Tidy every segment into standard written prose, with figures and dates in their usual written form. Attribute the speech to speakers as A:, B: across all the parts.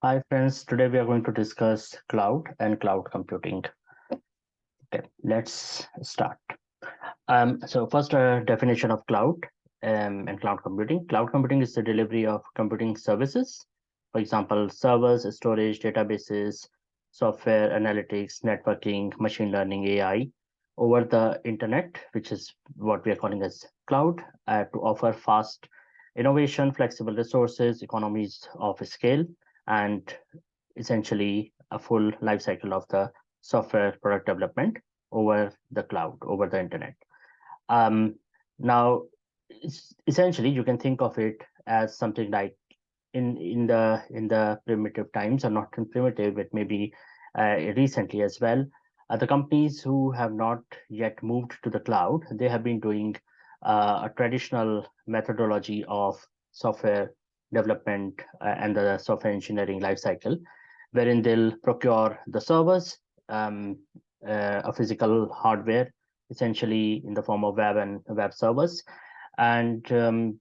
A: Hi friends, today we are going to discuss cloud and cloud computing. Okay, let's start. So first, a definition of cloud and cloud computing. Cloud computing is the delivery of computing services, for example, servers, storage, databases, software, analytics, networking, machine learning, AI, over the internet, which is what we are calling as cloud, to offer fast innovation, flexible resources, economies of scale, and essentially a full life cycle of the software product development over the cloud, over the internet. Um, Now, essentially, you can think of it as something like in the primitive times, or not in primitive, but maybe recently as well. The companies who have not yet moved to the cloud, they have been doing a traditional methodology of software development and the software engineering lifecycle, wherein they'll procure the servers, um, a physical hardware, essentially in the form of web and web servers, and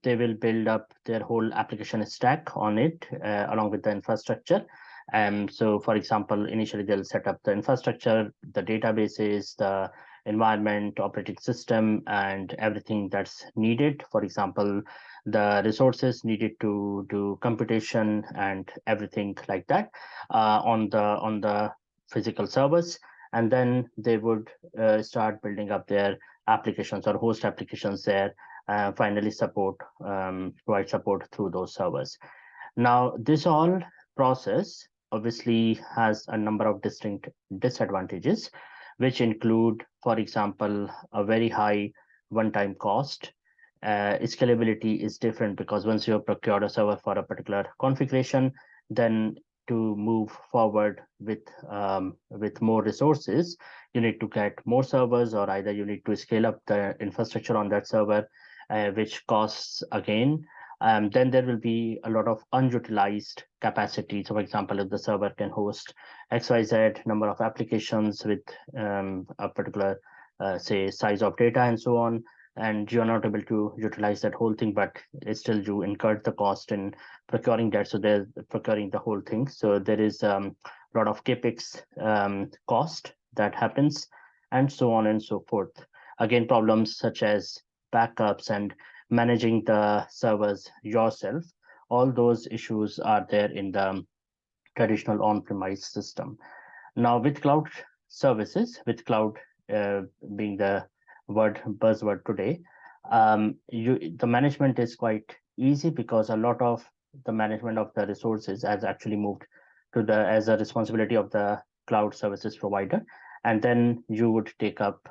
A: they will build up their whole application stack on it along with the infrastructure. So, for example, initially they'll set up the infrastructure, the databases, the environment, operating system, and everything that's needed. For example, the resources needed to do computation and everything like that on the physical servers, and then they would start building up their applications or host applications there, finally provide support through those servers. Now, this all process obviously has a number of distinct disadvantages, which include, for example, a very high one-time cost. Scalability is different because once you have procured a server for a particular configuration, then to move forward with more resources, you need to get more servers, or either you need to scale up the infrastructure on that server, which costs again. Then there will be a lot of unutilized capacity. So, for example, if the server can host XYZ number of applications with a particular, say, size of data and so on, and you're not able to utilize that whole thing, but it's still you incurred the cost in procuring that. So they're procuring the whole thing. So there is a lot of capex cost that happens, and so on and so forth. Again, problems such as backups and managing the servers yourself, all those issues are there in the traditional on-premise system. Now, with cloud services, with cloud uh, being the buzzword today, the management is quite easy because a lot of the management of the resources has actually moved to the as a responsibility of the cloud services provider, and then you would take up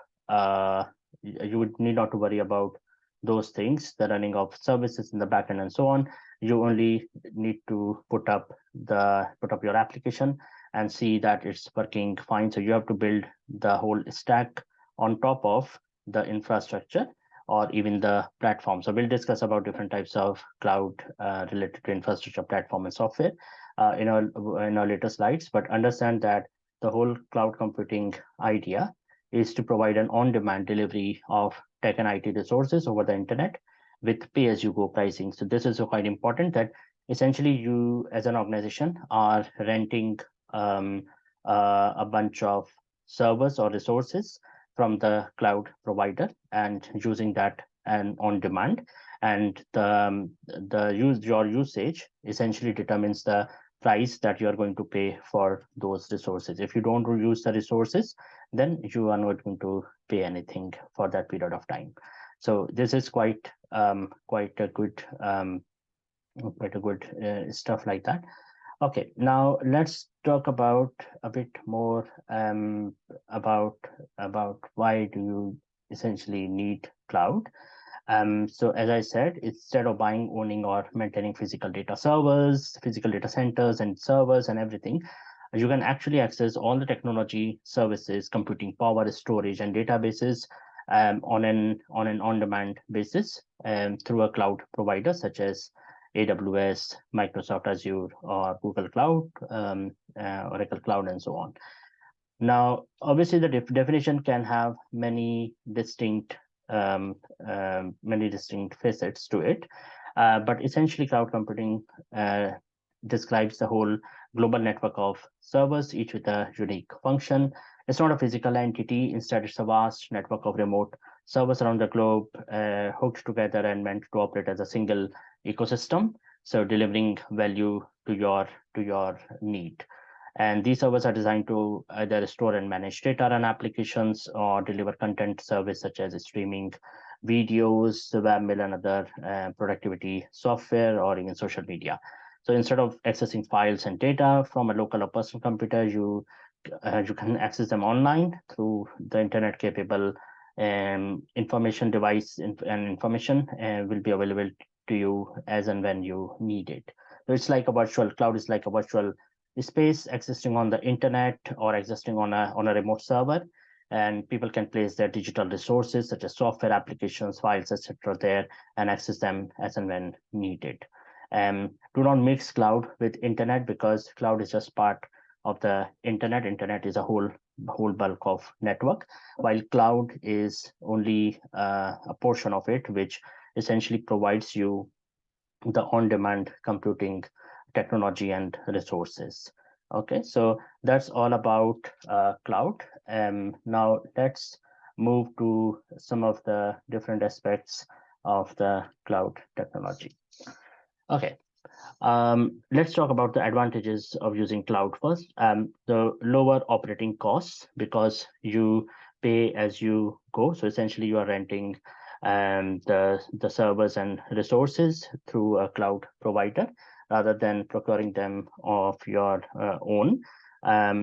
A: you would need not to worry about those things, the running of services in the backend and so on. You only need to put up your application and see that it's working fine. So you have to build the whole stack on top of the infrastructure or even the platform. So we'll discuss about different types of cloud related to infrastructure, platform, and software in our later slides. But understand that the whole cloud computing idea is to provide an on-demand delivery of tech and IT resources over the internet with pay-as-you-go pricing. So this is quite important, that essentially you as an organization are renting um, a bunch of servers or resources from the cloud provider and using that and on demand. And your usage essentially determines the price that you are going to pay for those resources. If you don't use the resources, then you are not going to pay anything for that period of time. So this is quite a good stuff like that. Okay, now let's talk about a bit more about why do you essentially need cloud. So as I said, instead of buying, owning, or maintaining physical data servers, physical data centers and servers and everything, you can actually access all the technology services, computing power, storage, and databases on an on-demand basis through a cloud provider such as AWS, Microsoft Azure, or Google Cloud, Oracle Cloud, and so on. Now, obviously, the definition can have many distinct facets to it, but essentially, cloud computing describes the whole global network of servers, each with a unique function. It's not a physical entity. Instead, it's a vast network of remote servers around the globe, hooked together and meant to operate as a single ecosystem. So delivering value to your need. And these servers are designed to either store and manage data and applications or deliver content service such as streaming videos, webmail, and other productivity software, or even social media. So instead of accessing files and data from a local or personal computer, you can access them online through the internet capable information device and information will be available to you as and when you need it. So it's like a virtual cloud is like a virtual space existing on the internet or existing on a remote server, and people can place their digital resources such as software, applications, files, etc. there and access them as and when needed. Do not mix cloud with internet because cloud is just part of the internet. Internet is a whole bulk of network, while cloud is only a portion of it, which essentially provides you the on-demand computing technology and resources. Okay, so that's all about cloud. Now let's move to some of the different aspects of the cloud technology. Okay, let's talk about the advantages of using cloud first. The lower operating costs because you pay as you go. So essentially, you are renting the servers and resources through a cloud provider rather than procuring them of your own.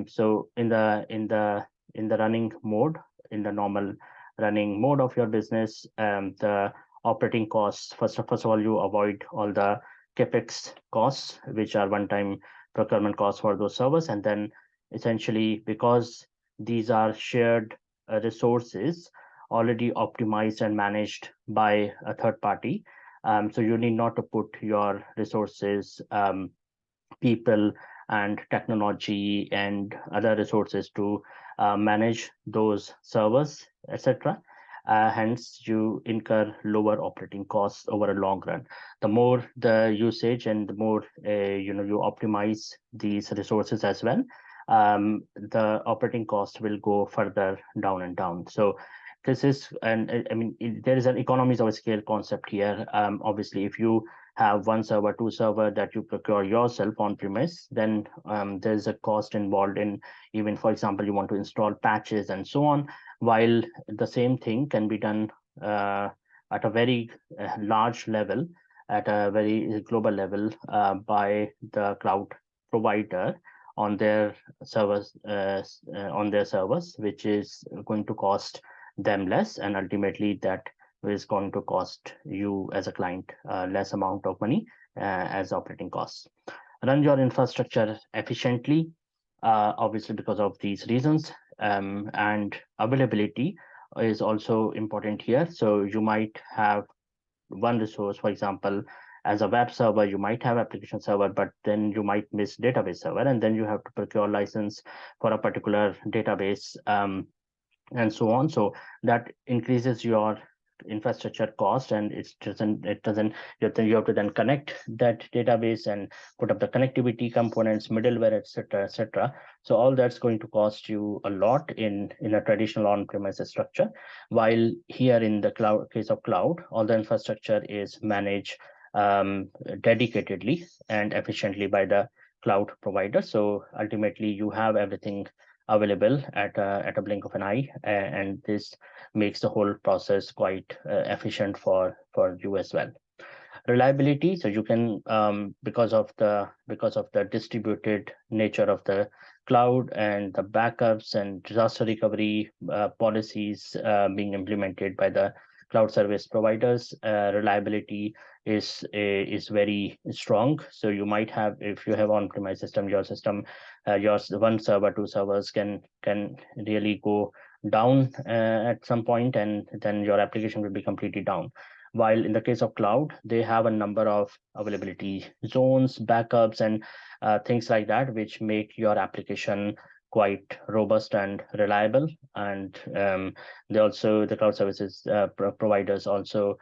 A: So in the running mode, in the normal running mode of your business, the operating costs first of all you avoid all the capex costs, which are one-time procurement costs for those servers, and then essentially because these are shared resources already optimized and managed by a third party. So you need not to put your resources, people, and technology and other resources to manage those servers, etc. Hence, you incur lower operating costs over a long run. The more the usage and the more you optimize these resources as well, the operating cost will go further down and down. So this is, and I mean, there is an economies of scale concept here. Obviously, if you have one server, two server that you procure yourself on premise, then there's a cost involved in even, for example, you want to install patches and so on, while the same thing can be done at a very large level, at a very global level by the cloud provider on their servers, which is going to cost them less, and ultimately that is going to cost you as a client less amount of money as operating costs. Run your infrastructure efficiently, obviously because of these reasons, and availability is also important here. So you might have one resource, for example, as a web server, you might have application server, but then you might miss database server, and then you have to procure license for a particular database, and so on. So that increases your infrastructure cost, and it doesn't you have to then connect that database and put up the connectivity components, middleware, etc. So all that's going to cost you a lot in a traditional on-premises structure, while here in the case of cloud, all the infrastructure is managed dedicatedly and efficiently by the cloud provider. So ultimately you have everything available at a blink of an eye, and this makes the whole process quite efficient for you as well. Reliability, so you can because of the distributed nature of the cloud and the backups and disaster recovery policies being implemented by the cloud service providers, reliability is very strong. So you might have, if you have on-premise system, your system, your one server, two servers can really go down at some point, and then your application will be completely down. While in the case of cloud, they have a number of availability zones, backups, and things like that, which make your application quite robust and reliable. And the cloud services providers also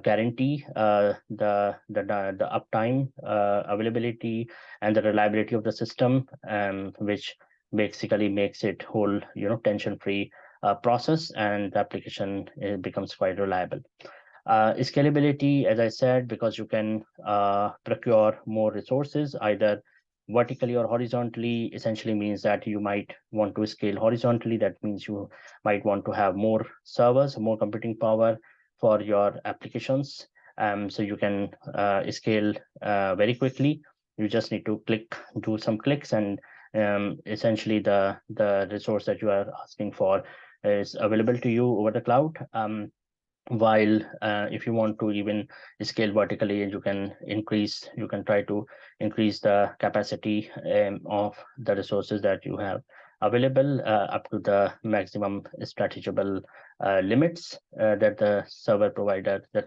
A: guarantee the uptime, availability, and the reliability of the system, which basically makes it whole, tension-free process, and the application becomes quite reliable. Scalability, as I said, because you can procure more resources either vertically or horizontally, essentially means that you might want to scale horizontally. That means you might want to have more servers, more computing power for your applications. So you can scale very quickly. You just need to do some clicks, and essentially the resource that you are asking for is available to you over the cloud. While if you want to even scale vertically, you can try to increase the capacity of the resources that you have available up to the maximum stretchable limits that the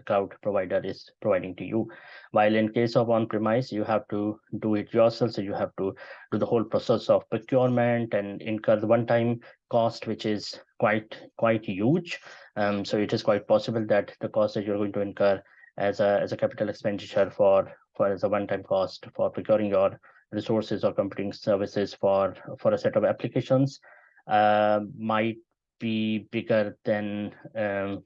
A: cloud provider is providing to you. While in case of on-premise, you have to do it yourself, so you have to do the whole process of procurement and incur the one-time cost, which is quite huge. So it is quite possible that the cost that you're going to incur as a capital expenditure for as a one-time cost for procuring your resources or computing services for a set of applications might be bigger than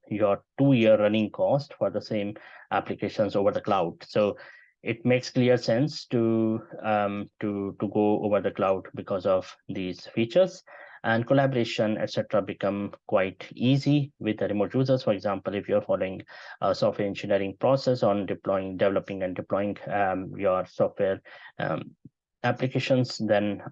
A: your 2-year running cost for the same applications over the cloud. So it makes clear sense to go over the cloud because of these features, and collaboration, etc., become quite easy with the remote users. For example, if you're following a software engineering process on developing and deploying your software applications, then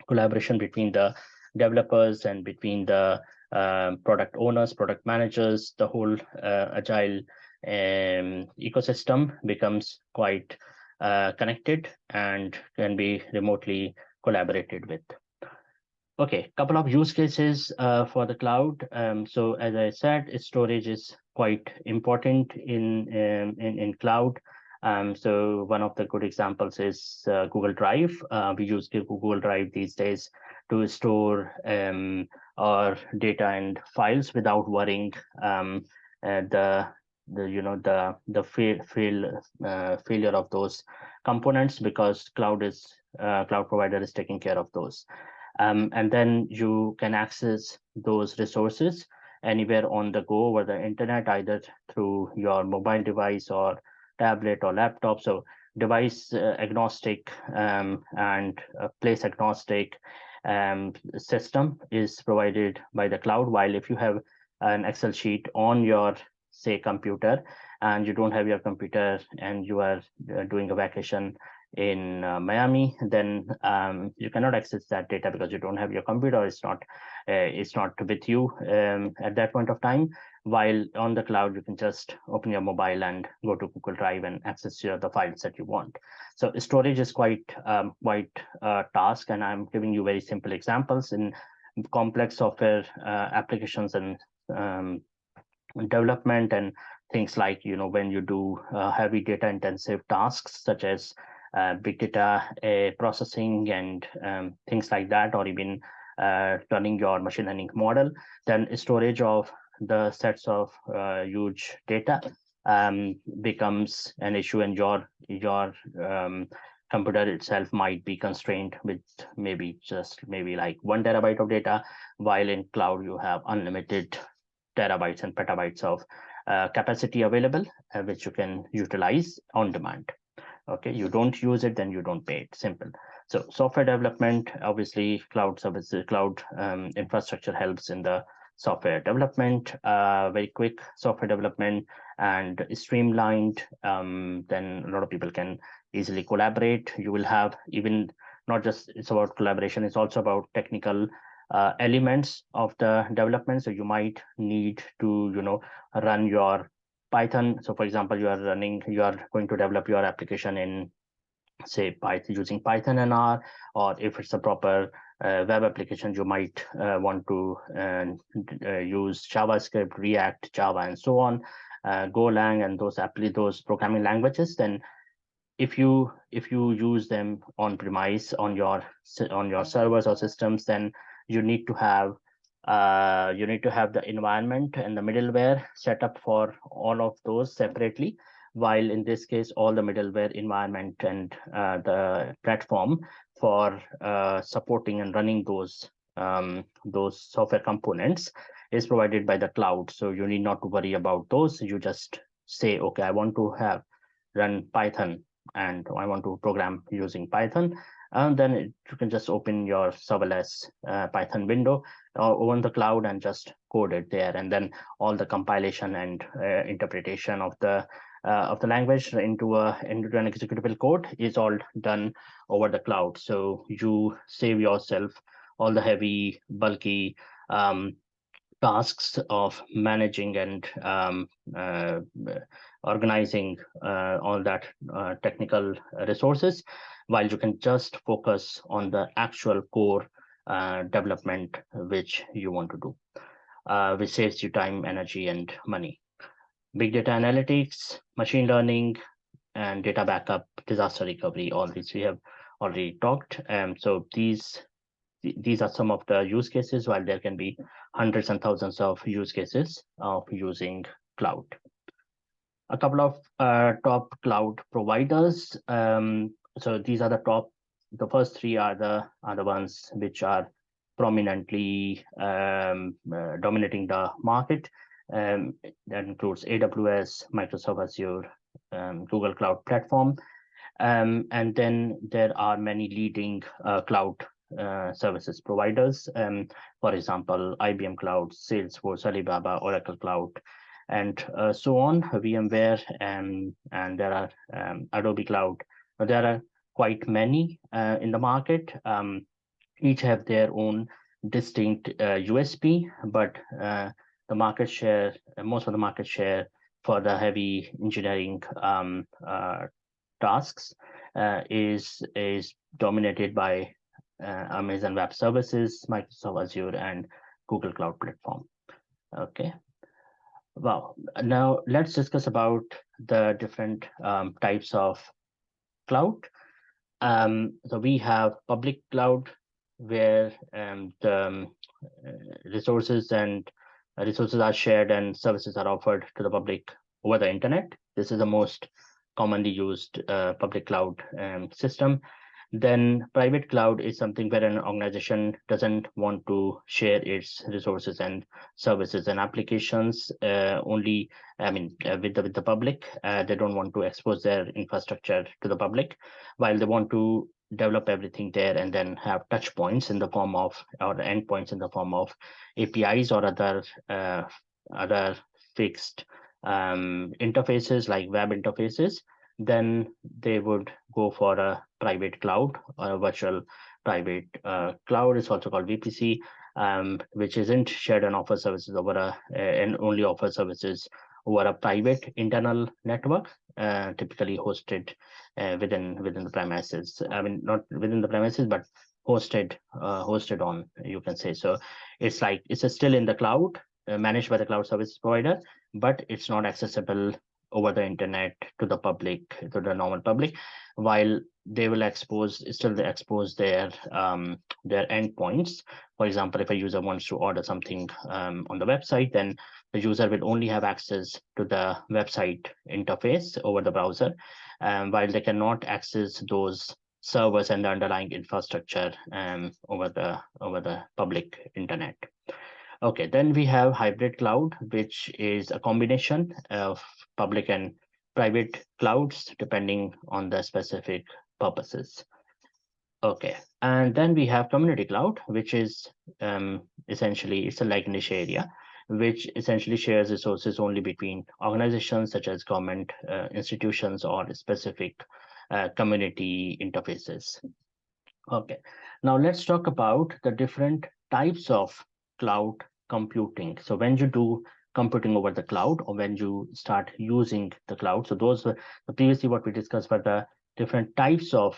A: collaboration between the developers and between the product owners, product managers, the whole agile ecosystem becomes quite connected and can be remotely collaborated with. Okay, couple of use cases for the cloud. So as I said, storage is quite important in cloud. So one of the good examples is Google Drive. We use Google Drive these days to store our data and files without worrying failure of those components, because cloud provider is taking care of those. And then you can access those resources anywhere on the go over the internet, either through your mobile device or tablet or laptop. So device agnostic and place agnostic system is provided by the cloud. While if you have an Excel sheet on your, say, computer, and you don't have your computer and you are doing a vacation in Miami, then you cannot access that data because you don't have your computer. It's not with you at that point of time. While on the cloud, you can just open your mobile and go to Google Drive and access the files that you want. So storage is quite a task, and I'm giving you very simple examples. In complex software applications and development and things like, when you do heavy data intensive tasks such as big data processing and things like that, or even running your machine learning model, then storage of the sets of huge data becomes an issue, and your computer itself might be constrained with maybe like 1 terabyte of data, while in cloud you have unlimited terabytes and petabytes of capacity available, which you can utilize on demand. Okay, you don't use it, then you don't pay it. Simple. So software development, obviously cloud services, cloud infrastructure helps in the software development, very quick software development and streamlined. Then a lot of people can easily collaborate. You will have, even not just it's about collaboration, it's also about technical elements of the development. So you might need to run your Python. So for example, you are going to develop your application in, say, Python, using Python and R, or if it's a proper web application, you might want to use JavaScript, React, Java, and so on, Golang, and those programming languages. Then if you use them on premise on your servers or systems, then you need to have You need to have the environment and the middleware set up for all of those separately, while in this case, all the middleware environment and the platform for supporting and running those software components is provided by the cloud. So you need not to worry about those. You just say, okay, I want to have run Python and I want to program using Python. And then you can just open your serverless Python window on the cloud and just code it there. And then all the compilation and interpretation of the language into an executable code is all done over the cloud. So you save yourself all the heavy, bulky tasks of managing and organizing all that technical resources, while you can just focus on the actual core development which you want to do, which saves you time, energy, and money. Big data analytics, machine learning, and data backup, disaster recovery, all these we have already talked. So these are some of the use cases, while there can be hundreds and thousands of use cases of using cloud. A couple of top cloud providers. So these are the first three are the ones which are prominently dominating the market. That includes AWS, Microsoft Azure, Google Cloud Platform. And then there are many leading cloud services providers. For example, IBM Cloud, Salesforce, Alibaba, Oracle Cloud, and so on, VMware, and there are Adobe Cloud. There are quite many in the market. Each have their own distinct USP, but the market share, most of the market share for the heavy engineering tasks is dominated by Amazon Web Services, Microsoft Azure, and Google Cloud Platform. Okay. Wow. Now let's discuss about the different types of cloud. So we have public cloud, where the resources are shared and services are offered to the public over the internet. This is the most commonly used public cloud system. Then private cloud is something where an organization doesn't want to share its resources and services and applications only, with the public. They don't want to expose their infrastructure to the public, while they want to develop everything there and then have touch points in the form of, or endpoints in the form of APIs or other fixed interfaces like web interfaces. Then they would go for a private cloud or a virtual private cloud. It's also called VPC, which isn't shared and offer services over and only offer services over a private internal network, typically hosted within the premises. Not within the premises, but hosted on, you can say. So it's like it's still in the cloud, managed by the cloud service provider, but it's not accessible over the internet to the public, to the normal public, while they will still expose their endpoints. For example, if a user wants to order something on the website, then the user will only have access to the website interface over the browser, while they cannot access those servers and the underlying infrastructure over the public internet. Okay, then we have hybrid cloud, which is a combination of public and private clouds, depending on the specific purposes. Okay, and then we have community cloud, which is essentially, it's a like niche area, which essentially shares resources only between organizations such as government institutions or specific community interfaces. Okay, now let's talk about the different types of cloud computing. So when you do computing over the cloud, or when you start using the cloud, so those were previously what we discussed were the different types of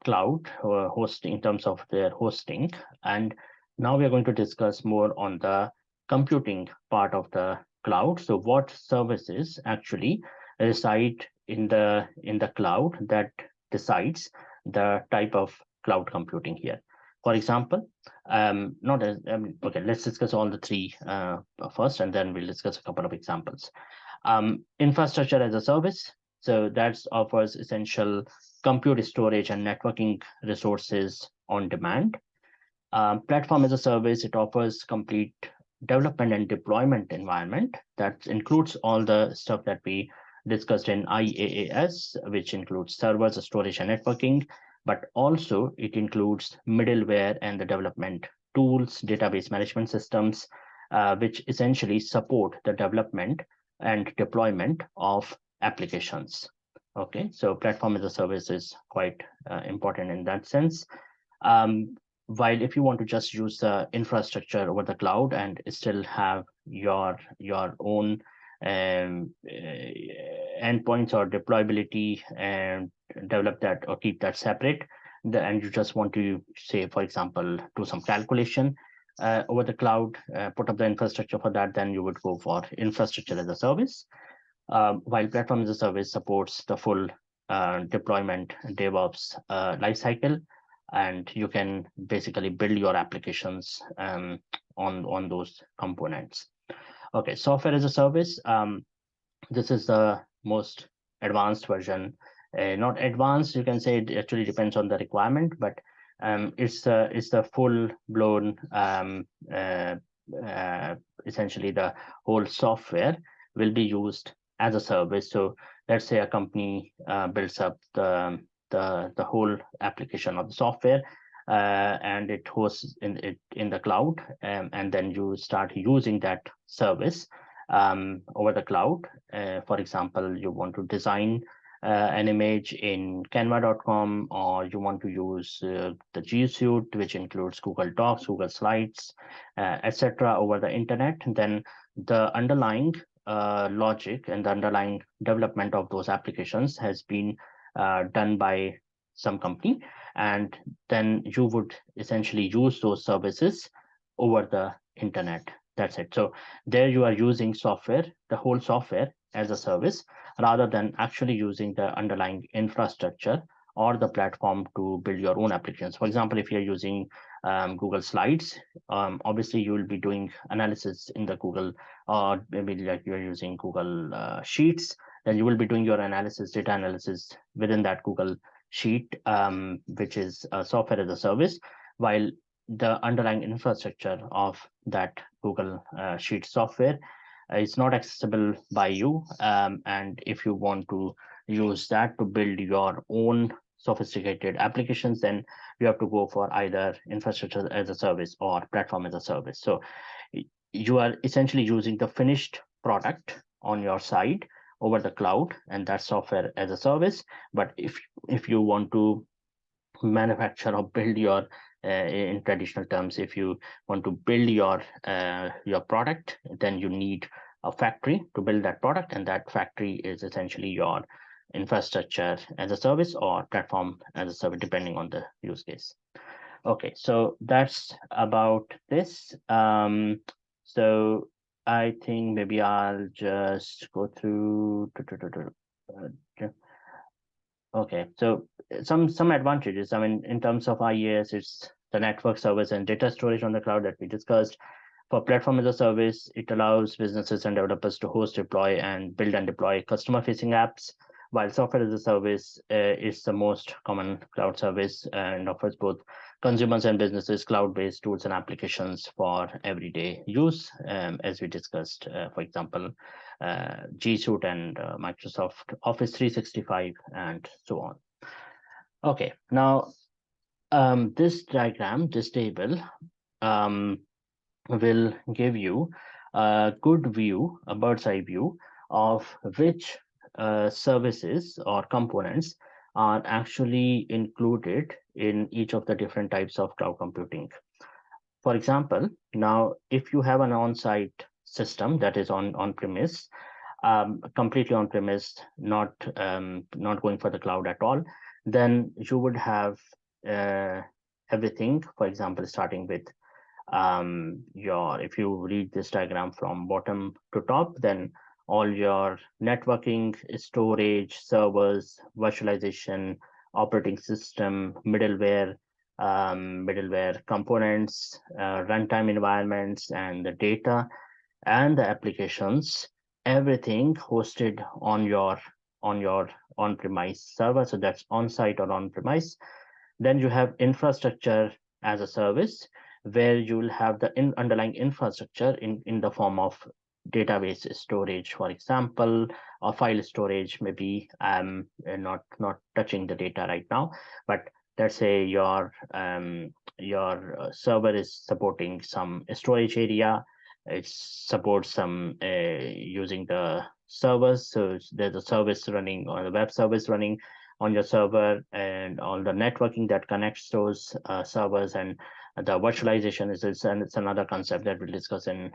A: cloud or hosting in terms of their hosting. And now we are going to discuss more on the computing part of the cloud. So what services actually reside in the cloud that decides the type of cloud computing here. For example, not as okay, let's discuss all the three first, and then we'll discuss a couple of examples. Infrastructure as a service. So that offers essential compute, storage, and networking resources on demand. Platform as a service, it offers complete development and deployment environment that includes all the stuff that we discussed in IaaS, which includes servers, storage, and networking, but also it includes middleware and the development tools, database management systems, which essentially support the development and deployment of applications. Okay, so platform as a service is quite important in that sense. Um, while if you want to just use the infrastructure over the cloud and still have your own endpoints or deployability and develop that or keep that separate, and you just want to say, for example, do some calculation over the cloud, put up the infrastructure for that, then you would go for infrastructure as a service. While platform as a service supports the full deployment DevOps lifecycle, and you can basically build your applications on those components. Okay, software as a service. This is the most advanced version. Not advanced, you can say it actually depends on the requirement, but it's the full blown essentially the whole software will be used as a service. So let's say a company builds up the whole application of the software and it hosts in the cloud, and then you start using that service over the cloud. For example, you want to design an image in canva.com, or you want to use the G Suite, which includes Google Docs, Google Slides, etc. over the internet, then the underlying logic and the underlying development of those applications has been done by some company, and then you would essentially use those services over the internet. That's it. So there you are using software, the whole software as a service, rather than actually using the underlying infrastructure or the platform to build your own applications. For example, if you're using Google Slides, obviously you will be doing analysis in the Google, or maybe like you're using Google Sheets, then you will be doing your analysis, data analysis within that Google Sheet, which is software as a service, while the underlying infrastructure of that Google Sheet software is not accessible by you. And if you want to use that to build your own sophisticated applications, then you have to go for either infrastructure as a service or platform as a service. So you are essentially using the finished product on your side over the cloud, and that's software as a service. But if you want to manufacture or build your in traditional terms, if you want to build your product, then you need a factory to build that product, and that factory is essentially your infrastructure as a service or platform as a service, depending on the use case. Okay, so that's about this. So I think maybe I'll just go through. Okay, so some advantages. I mean, in terms of IaaS, it's the network service and data storage on the cloud that we discussed. For platform as a service, it allows businesses and developers to host, deploy, and build and deploy customer-facing apps, while software as a service is the most common cloud service and offers both consumers and businesses cloud-based tools and applications for everyday use, as we discussed, for example, G Suite and Microsoft Office 365 and so on. Okay, now this diagram, this table, will give you a good view, a bird's eye view of which services or components are actually included in each of the different types of cloud computing. For example, now if you have an on-site system that is on-premise, completely on-premise, not going for the cloud at all, then you would have everything, for example, starting with if you read this diagram from bottom to top, then all your networking, storage, servers, virtualization, operating system, middleware, middleware components, runtime environments, and the data and the applications, everything hosted on your on-premise server. So that's on-site or on-premise. Then you have infrastructure as a service, where you'll have the underlying infrastructure in the form of database storage, for example, or file storage. Maybe I'm not touching the data right now, but let's say your server is supporting some storage area. It supports some using the servers. So there's a service running, or the web service running on your server, and all the networking that connects those servers, and the virtualization and it's another concept that we'll discuss in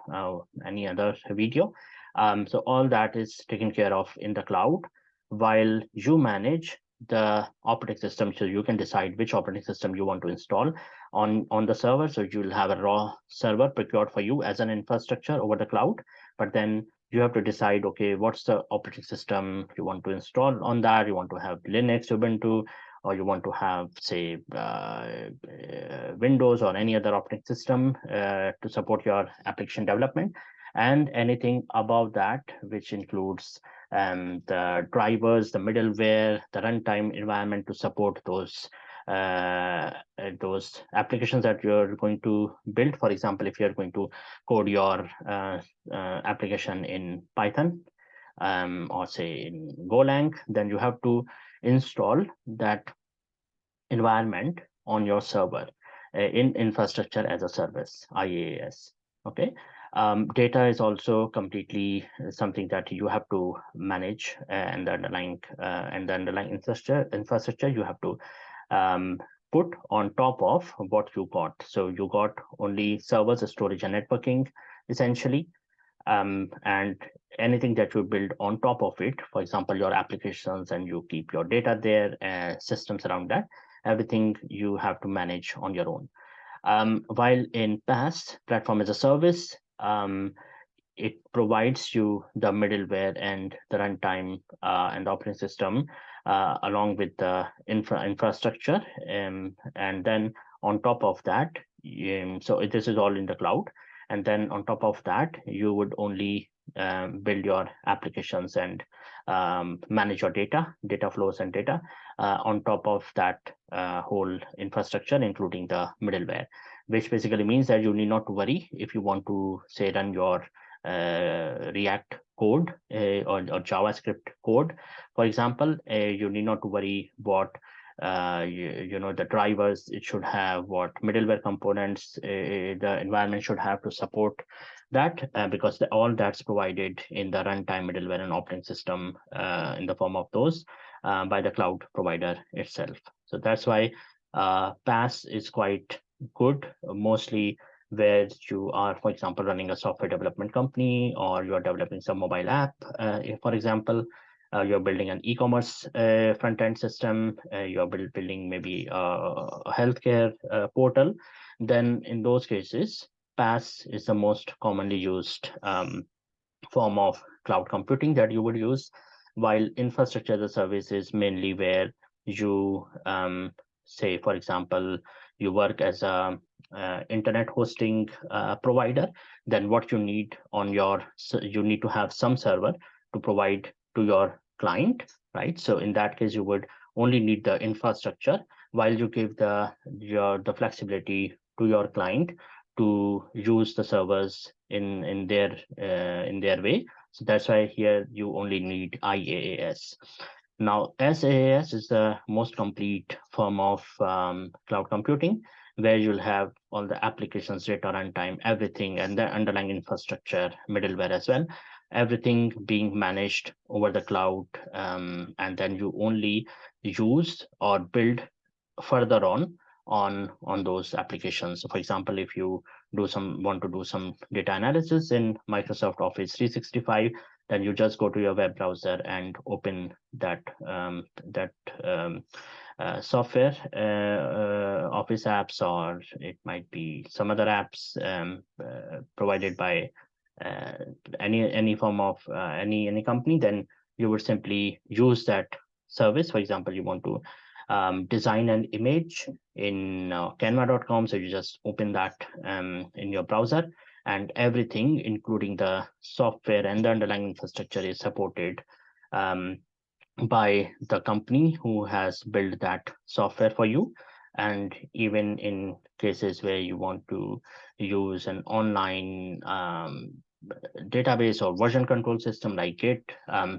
A: any other video. So all that is taken care of in the cloud, while you manage the operating system. So you can decide which operating system you want to install on the server. So you'll have a raw server procured for you as an infrastructure over the cloud, but then you have to decide, okay, what's the operating system you want to install on that. You want to have Linux, Ubuntu, or you want to have, say, Windows or any other operating system to support your application development, and anything above that, which includes the drivers, the middleware, the runtime environment to support those applications that you're going to build. For example, if you're going to code your application in Python, or say in Golang, then you have to install that environment on your server in infrastructure as a service, IaaS. Okay. Data is also completely something that you have to manage, and the underlying infrastructure you have to put on top of what you got. So you got only servers, storage, and networking, essentially. And anything that you build on top of it, for example, your applications, and you keep your data there, systems around that, everything you have to manage on your own. While in PaaS, platform as a service, it provides you the middleware and the runtime and the operating system along with the infrastructure, and then on top of that, so this is all in the cloud, and then on top of that, you would only build your applications and manage your data flows and data on top of that whole infrastructure, including the middleware, which basically means that you need not to worry if you want to, say, run your React code or JavaScript code, for example. You need not to worry what the drivers it should have, what middleware components the environment should have to support that, because all that's provided in the runtime, middleware, and operating system in the form of those by the cloud provider itself. So that's why PaaS is quite good, mostly where you are, for example, running a software development company, or you are developing some mobile app, for example. You're building an e-commerce front-end system, you're building maybe a healthcare portal. Then in those cases, PaaS is the most commonly used form of cloud computing that you would use, while infrastructure as a service is mainly where you, say, for example, you work as a internet hosting provider. Then what you need you need to have some server to provide to your client, right? So in that case, you would only need the infrastructure, while you give the flexibility to your client to use the servers in their way. So that's why here you only need IaaS. Now, SaaS is the most complete form of cloud computing, where you'll have all the applications, data, runtime, everything, and the underlying infrastructure, middleware as well, everything being managed over the cloud, and then you only use or build further on those applications. So for example, if you want to do some data analysis in Microsoft Office 365, then you just go to your web browser and open that software, Office apps, or it might be some other apps provided by any form of any company. Then you would simply use that service. For example, you want to design an image in canva.com. So you just open that in your browser, and everything, including the software and the underlying infrastructure, is supported by the company who has built that software for you. And even in cases where you want to use an online database or version control system like Git,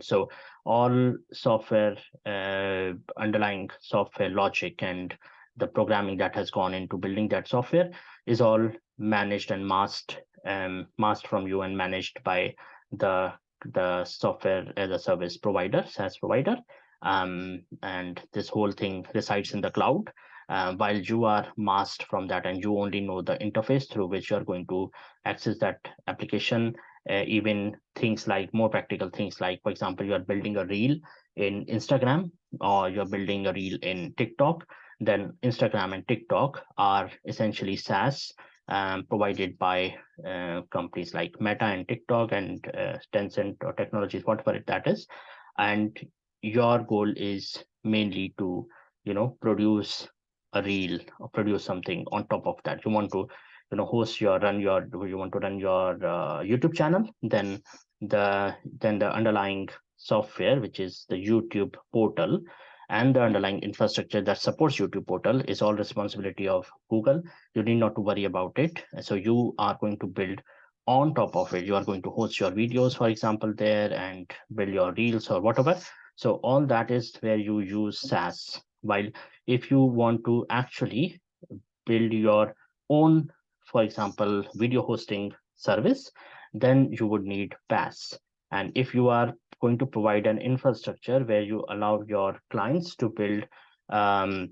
A: so all software, underlying software logic and the programming that has gone into building that software is all managed and masked from you and managed by the software as a service provider, SaaS provider. And this whole thing resides in the cloud, while you are masked from that, and you only know the interface through which you are going to access that application. Even things like more practical things like, for example, you are building a reel in Instagram, or you're building a reel in TikTok, then Instagram and TikTok are essentially SaaS, provided by companies like Meta and TikTok and Tencent or technologies, whatever that is. And your goal is mainly to, produce a reel or produce something on top of that. You want to, host your you want to run your YouTube channel, then the underlying software, which is the YouTube portal, and the underlying infrastructure that supports YouTube portal is all responsibility of Google. You need not to worry about it. So you are going to build on top of it. You are going to host your videos, for example, there, and build your reels or whatever. So all that is where you use SaaS. While if you want to actually build your own, for example, video hosting service, then you would need PaaS. And if you are going to provide an infrastructure where you allow your clients to build um,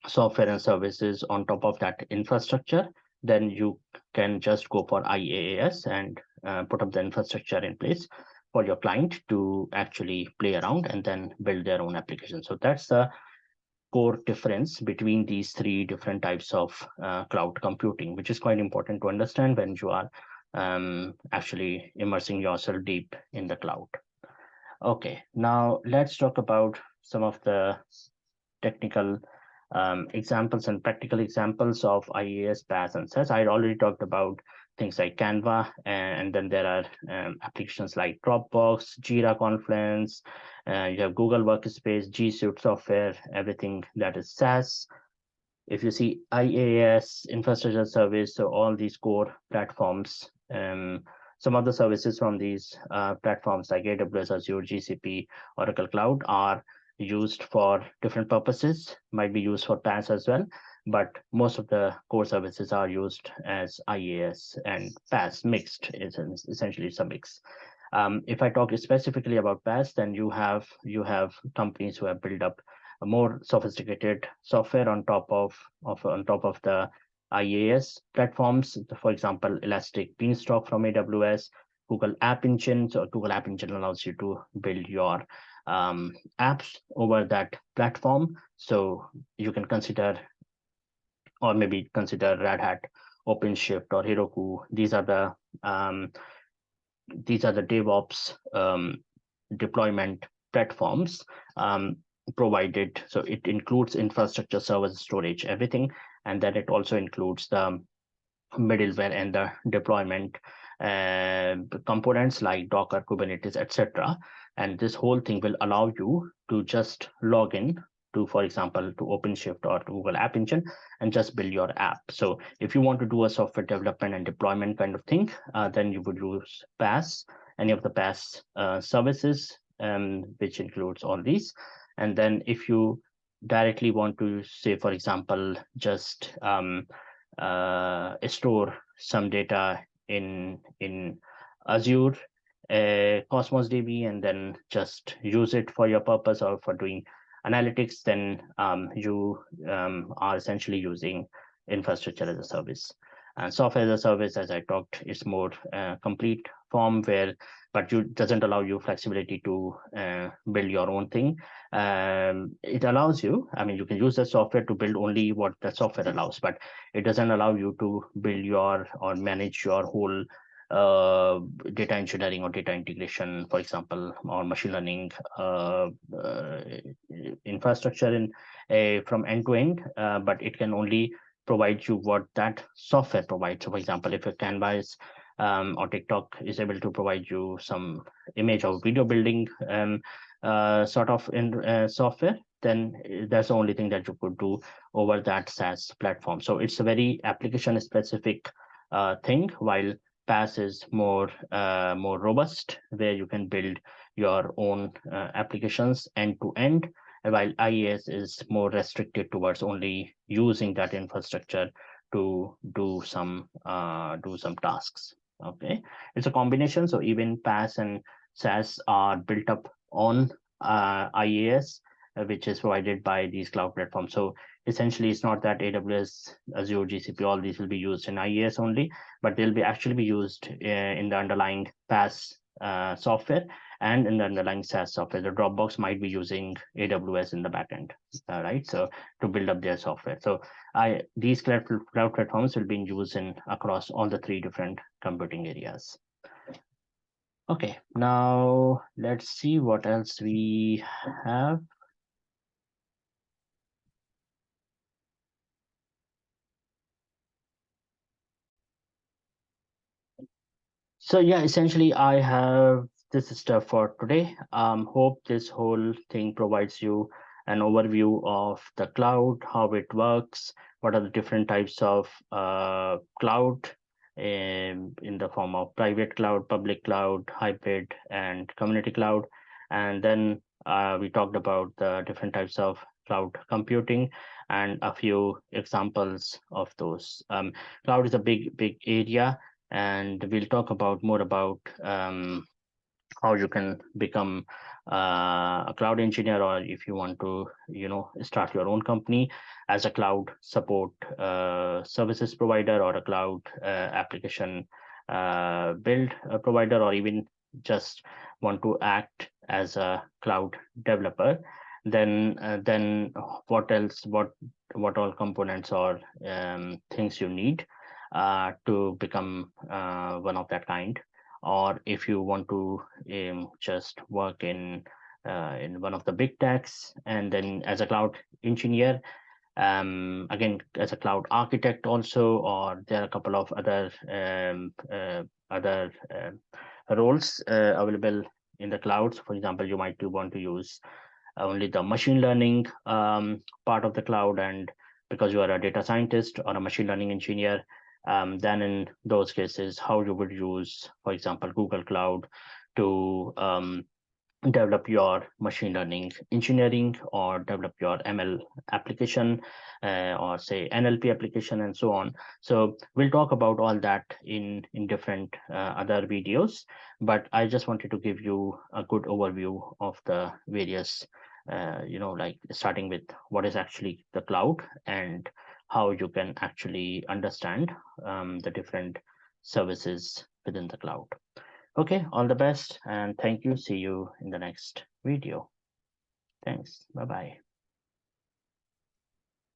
A: software and services on top of that infrastructure, then you can just go for IaaS and put up the infrastructure in place for your client to actually play around and then build their own application. So that's the core difference between these three different types of cloud computing, which is quite important to understand when you are actually immersing yourself deep in the cloud. Okay, now let's talk about some of the technical examples and practical examples of IaaS, PaaS, and SaaS. I already talked about things like Canva, and then there are applications like Dropbox, Jira Confluence, you have Google Workspace, G Suite software, everything that is SaaS. If you see IaaS, infrastructure service, so all these core platforms, some of the services from these platforms like AWS, Azure, GCP, Oracle Cloud are used for different purposes, might be used for PaaS as well, but most of the core services are used as IaaS, and PaaS mixed is essentially it's a mix. If I talk specifically about PaaS, then you have companies who have built up a more sophisticated software on top of the IaaS platforms. For example, Elastic Beanstalk from AWS, Google App Engine. So Google App Engine allows you to build your apps over that platform. So you can consider, or maybe consider, Red Hat, OpenShift, or Heroku. These are the DevOps deployment platforms provided. So it includes infrastructure, servers, storage, everything, and then it also includes the middleware and the deployment components like Docker, Kubernetes, etc. And this whole thing will allow you to just log in to, for example, to OpenShift or to Google App Engine and just build your app. So if you want to do a software development and deployment kind of thing, then you would use PaaS, any of the PaaS services, which includes all these. And then if you directly want to say, for example, just store some data in Azure, Cosmos DB, and then just use it for your purpose or for doing analytics, then you are essentially using infrastructure as a service. And software as a service, as I talked, is more complete form but it doesn't allow you flexibility to build your own thing. It allows you, you can use the software to build only what the software allows, but it doesn't allow you to build or manage your whole data engineering or data integration, for example, or machine learning infrastructure in from end to end, but it can only provide you what that software provides. So, for example, if a Canvas or TikTok is able to provide you some image or video building sort of in software, then that's the only thing that you could do over that SaaS platform. So it's a very application specific thing, while PaaS is more robust, where you can build your own applications end to end, while IaaS is more restricted towards only using that infrastructure to do some tasks. Okay, it's a combination. So even PaaS and SaaS are built up on IaaS, which is provided by these cloud platforms. So essentially, it's not that AWS, Azure, GCP, all these will be used in IaaS only, but they'll be actually be used in the underlying PaaS software and in the underlying SaaS software. The Dropbox might be using AWS in the backend, right? So to build up their software. So these cloud platforms will be used in across all the three different computing areas. Okay, now let's see what else we have. So yeah, essentially I have this stuff for today. Hope this whole thing provides you an overview of the cloud, how it works, what are the different types of cloud in the form of private cloud, public cloud, hybrid, and community cloud. And then we talked about the different types of cloud computing and a few examples of those. Cloud is a big area, and we'll talk about more about how you can become a cloud engineer, or if you want to start your own company as a cloud support services provider, or a cloud application build provider, or even just want to act as a cloud developer. Then what else, what all components or things you need to become one of that kind. Or if you want to just work in one of the big techs, and then as a cloud engineer, again as a cloud architect also, or there are a couple of other roles available in the clouds. For example, you might want to use only the machine learning part of the cloud, and because you are a data scientist or a machine learning engineer, then in those cases, how you would use, for example, Google Cloud to develop your machine learning engineering, or develop your ML application, or say NLP application, and so on. So we'll talk about all that in different other videos, but I just wanted to give you a good overview of the various like starting with what is actually the cloud, and how you can actually understand the different services within the cloud. Okay, all the best, and thank you. See you in the next video. Thanks. Bye-bye.